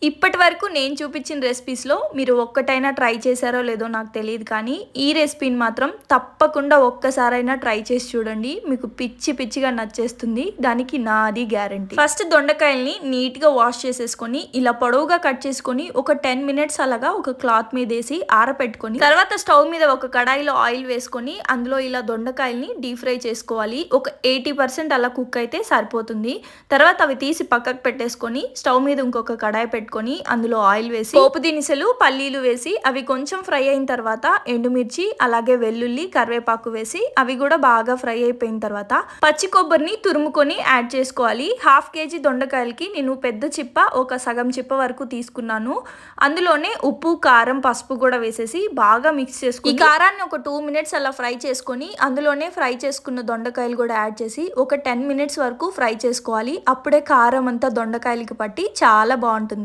ఇప్పటి వరకు నేను చూపించిన రెసిపీస్‌లో మీరు ఒక్కటైనా ట్రై చేశారో లేదో నాకు తెలీదు కానీ, ఈ రెసిపీని మాత్రం తప్పకుండా ఒక్కసారైనా ట్రై చేసి చూడండి. మీకు పిచ్చి పిచ్చిగా నచ్చేస్తుంది. దానికి నాది గ్యారంటీ. ఫస్ట్ దొండకాయల్ని నీట్‌గా వాష్ చేసేసుకొని, ఇలా పొడవుగా కట్ చేసుకొని, ఒక 10 మినిట్స్ అలాగా ఒక క్లాత్ మీదేసి ఆరపెట్టుకొని, తర్వాత స్టవ్ మీద ఒక కడాయిలో ఆయిల్ వేసుకొని, అందులో ఇలా దొండకాయల్ని డీప్ ఫ్రై చేసుకోవాలి. ఒక 80% అలా కుక్ అయితే సరిపోతుంది. తర్వాత అవి తీసి పక్కకు పెట్టేసుకొని, స్టవ్ మీద ఇంకొక కడాయి పెట్టుకొని అందులో ఆయిల్ వేసి పోపు దినుసులు పల్లీలు వేసి అవి కొంచెం ఫ్రై అయిన తర్వాత ఎండుమిర్చి అలాగే వెల్లుల్లి కరివేపాకు వేసి అవి కూడా బాగా ఫ్రై అయిపోయిన తర్వాత పచ్చి కొబ్బరిని తురుముకొని యాడ్ చేసుకోవాలి. 1/2 కేజీ దొండకాయలకి నేను పెద్ద చిప్ప ఒక సగం చిప్ప వరకు తీసుకున్నాను. అందులోనే ఉప్పు కారం పసుపు కూడా వేసేసి బాగా మిక్స్ చేసుకుని ఈ కారాన్ని ఒక 2 మినిట్స్ అలా ఫ్రై చేసుకొని అందులోనే ఫ్రై చేసుకున్న దొండకాయలు కూడా యాడ్ చేసి ఒక 10 మినిట్స్ వరకు ఫ్రై చేసుకోవాలి. అప్పుడే కారం అంతా దొండకాయలకి పట్టి చాలా బాగుంటుంది.